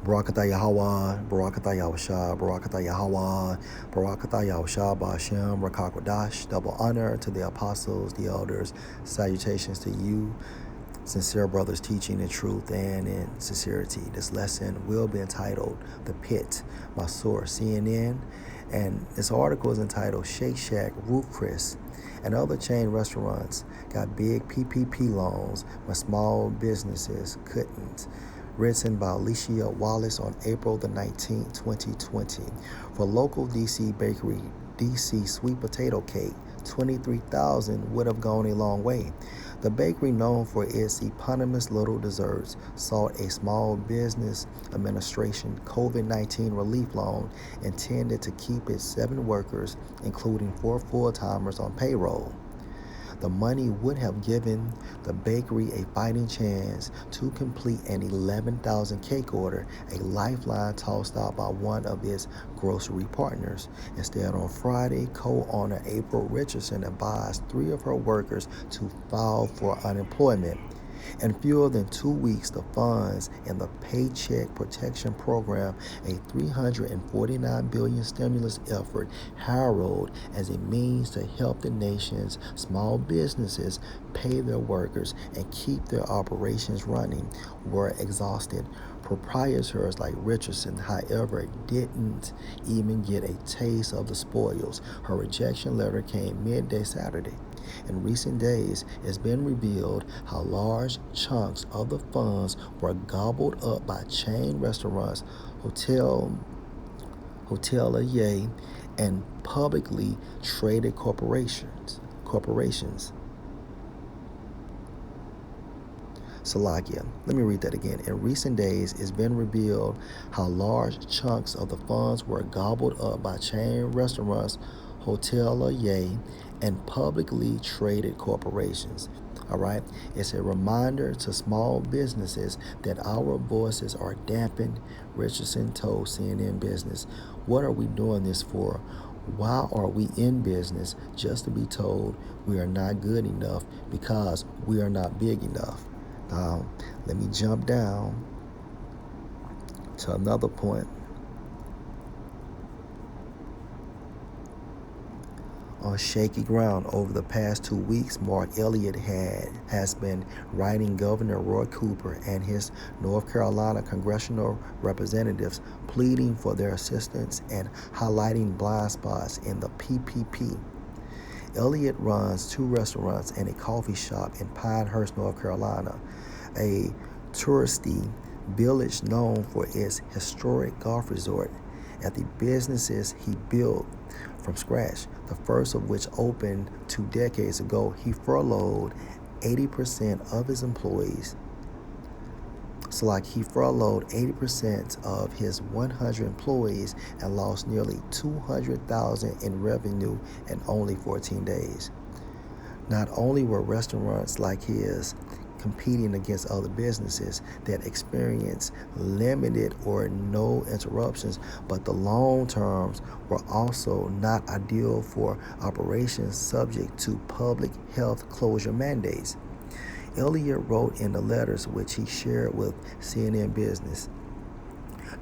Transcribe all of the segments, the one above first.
Barakatah Yahweh, Barakatah Yahushua, Barakatah Yahweh, Barakatah Yahushua, Ba'ashem, Rakakwadash. Double honor to the apostles, the elders. Salutations to you, sincere brothers teaching in truth and in sincerity. This lesson will be entitled The Pit, my source, CNN. And this article is entitled Shake Shack, Ruth Chris, and other chain restaurants got big PPP loans when small businesses couldn't. Written by Alicia Wallace on April the 19th, 2020. For local DC bakery, DC sweet potato cake, $23,000 would have gone a long way. The bakery, known for its eponymous little desserts, sought a Small Business Administration COVID-19 relief loan intended to keep its 7 workers, including 4 full-timers, on payroll. The money would have given the bakery a fighting chance to complete an 11,000 cake order, a lifeline tossed out by one of its grocery partners. Instead, on Friday, co-owner April Richardson advised 3 of her workers to file for unemployment. In fewer than 2 weeks, the funds in the Paycheck Protection Program, a $349 billion stimulus effort heralded as a means to help the nation's small businesses pay their workers and keep their operations running, were exhausted. Proprietors like Richardson, however, didn't even get a taste of the spoils. Her rejection letter came midday Saturday. In recent days, it's been revealed how large chunks of the funds were gobbled up by chain restaurants, hoteliers, and publicly traded corporations. Salakia. Let me read that again. In recent days, it's been revealed how large chunks of the funds were gobbled up by chain restaurants, hoteliers, and publicly traded corporations. All right. It's a reminder to small businesses that our voices are dampened, Richardson told CNN Business. What are we doing this for? Why are we in business just to be told we are not good enough because we are not big enough? Now, let me jump down to another point. On shaky ground over the past 2 weeks, Mark Elliott has been writing Governor Roy Cooper and his North Carolina congressional representatives, pleading for their assistance and highlighting blind spots in the PPP. Elliott runs 2 restaurants and a coffee shop in Pinehurst, North Carolina, a touristy village known for its historic golf resort. At the businesses he built from scratch, the first of which opened 2 decades ago, he furloughed 80% of his employees. He furloughed 80% of his 100 employees and lost nearly $200,000 in revenue in only 14 days. Not only were restaurants like his competing against other businesses that experience limited or no interruptions, but the long terms were also not ideal for operations subject to public health closure mandates. Elliott wrote in the letters which he shared with CNN Business.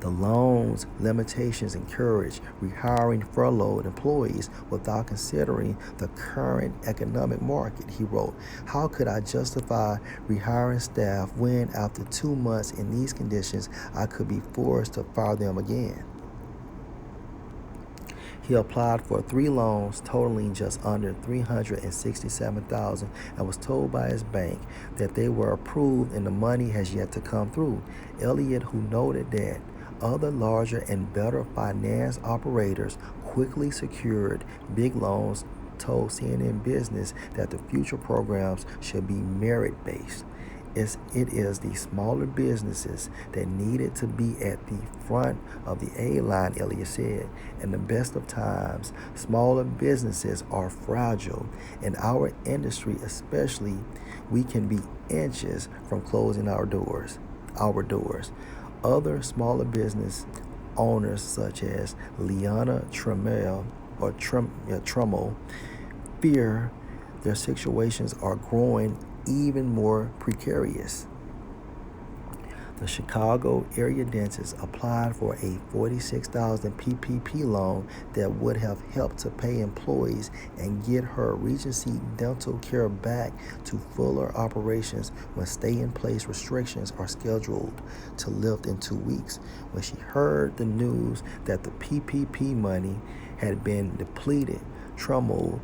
The loan's limitations encourage rehiring furloughed employees without considering the current economic market, he wrote. How could I justify rehiring staff when, after 2 months in these conditions, I could be forced to fire them again? He applied for 3 loans totaling just under $367,000 and was told by his bank that they were approved and the money has yet to come through. Elliott, who noted that other larger and better finance operators quickly secured big loans, told CNN Business that the future programs should be merit-based. It is the smaller businesses that needed to be at the front of the A line, Elliott said. In the best of times, smaller businesses are fragile. In our industry especially, we can be inches from closing our doors. Other smaller business owners such as Liana Tremel fear their situations are growing even more precarious. The Chicago area dentist applied for a $46,000 PPP loan that would have helped to pay employees and get her Regency dental care back to fuller operations when stay-in-place restrictions are scheduled to lift in 2 weeks. When she heard the news that the PPP money had been depleted, Trumbull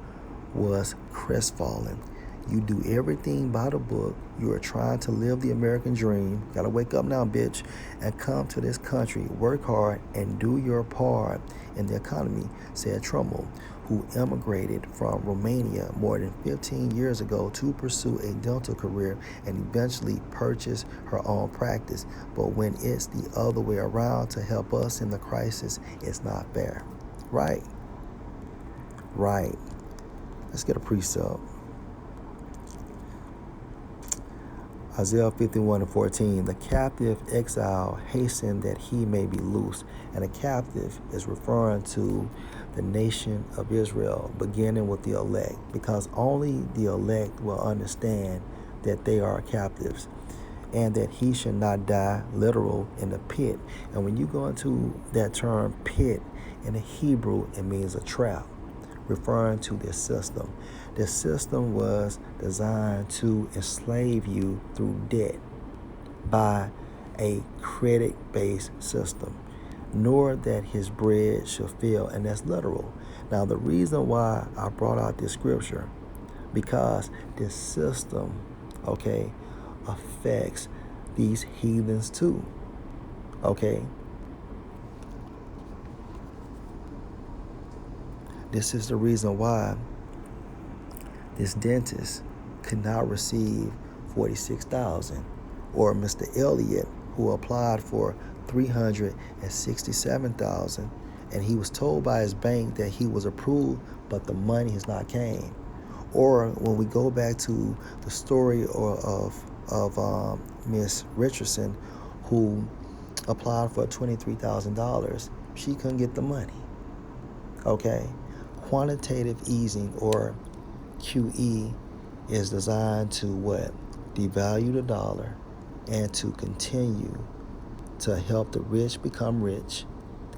was crestfallen. You do everything by the book. You are trying to live the American dream. Gotta wake up now, bitch, and come to this country, work hard, and do your part in the economy, said Trumbull, who immigrated from Romania more than 15 years ago to pursue a dental career and eventually purchase her own practice. But when it's the other way around to help us in the crisis, it's not fair. Right. Let's get a precept. Isaiah 51:14, the captive exile hasten that he may be loose. And a captive is referring to the nation of Israel, beginning with the elect, because only the elect will understand that they are captives and that he should not die literal in the pit. And when you go into that term pit in the Hebrew, it means a trap, referring to this system. This system was designed to enslave you through debt by a credit-based system, nor that his bread should fail, and that's literal. Now, the reason why I brought out this scripture, because this system, okay, affects these heathens too, okay? This is the reason why this dentist could not receive $46,000, or Mr. Elliott, who applied for $367,000, and he was told by his bank that he was approved, but the money has not came. Or when we go back to the story of Miss Richardson, who applied for $23,000, she couldn't get the money. Okay, quantitative easing, or QE, is designed to what? Devalue the dollar and to continue to help the rich become rich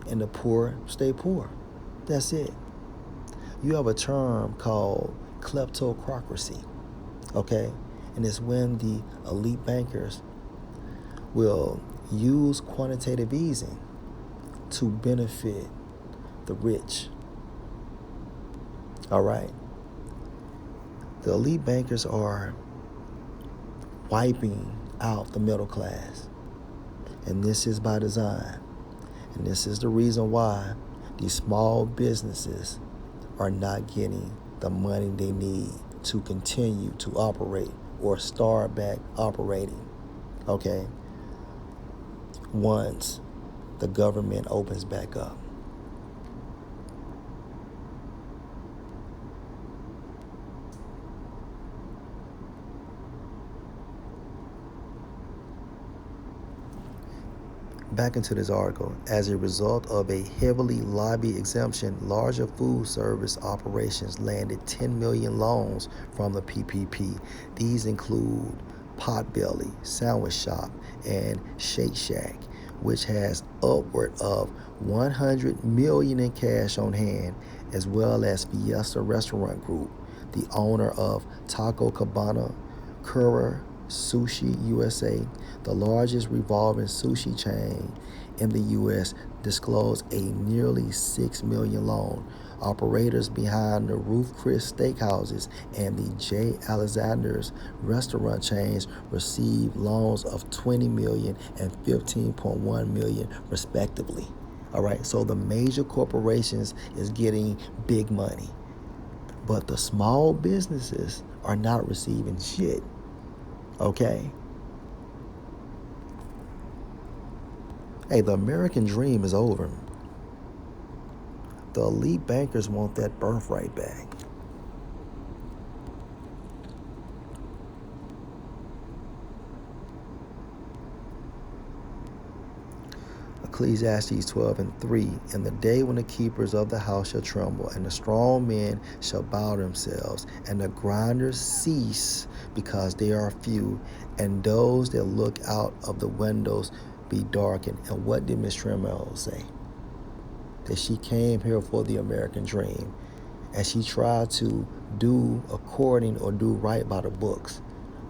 and the poor stay poor. That's it. You have a term called kleptocracy, okay? And it's when the elite bankers will use quantitative easing to benefit the rich. All right? The elite bankers are wiping out the middle class. And this is by design. And this is the reason why these small businesses are not getting the money they need to continue to operate or start back operating, okay, once the government opens back up. Back into this article. As a result of a heavily lobbied exemption, larger food service operations landed 10 million loans from the PPP. These include Potbelly, Sandwich Shop, and Shake Shack, which has upward of 100 million in cash on hand, as well as Fiesta Restaurant Group, the owner of Taco Cabana, Kura Sushi USA, the largest revolving sushi chain in the U.S., disclosed a nearly 6 million loan. Operators behind the Ruth Chris Steakhouses and the J. Alexander's restaurant chains received loans of 20 million and 15.1 million respectively. All right, so the major corporations is getting big money, but the small businesses are not receiving shit. Okay? Hey, the American dream is over. The elite bankers want that birthright back. Ecclesiastes 12:3. In the day when the keepers of the house shall tremble, and the strong men shall bow themselves, and the grinders cease because they are few, and those that look out of the windows be darkened. And what did Miss Tremel say? That she came here for the American dream, and she tried to do according or do right by the books.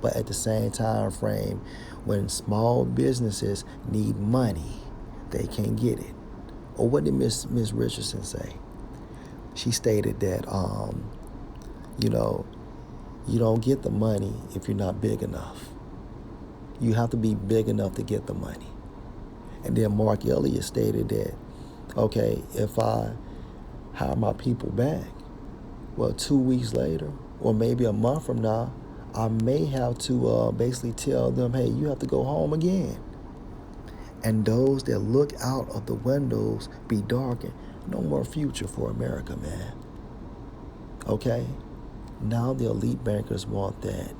But at the same time frame, when small businesses need money, they can't get it. Or what did Miss Richardson say? She stated that you don't get the money if you're not big enough. You have to be big enough to get the money. And then Mark Elliott stated that, okay, if I hire my people back, well, 2 weeks later, or maybe a month from now, I may have to basically tell them, hey, you have to go home again. And those that look out of the windows be darkened. No more future for America, man. Okay? Now the elite bankers want that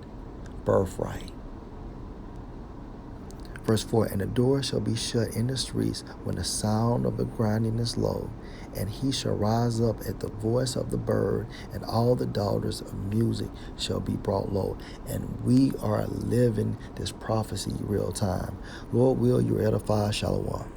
birthright. Verse 4, and the door shall be shut in the streets when the sound of the grinding is low, and he shall rise up at the voice of the bird, and all the daughters of music shall be brought low. And we are living this prophecy real time. Lord will you edify. Shalom.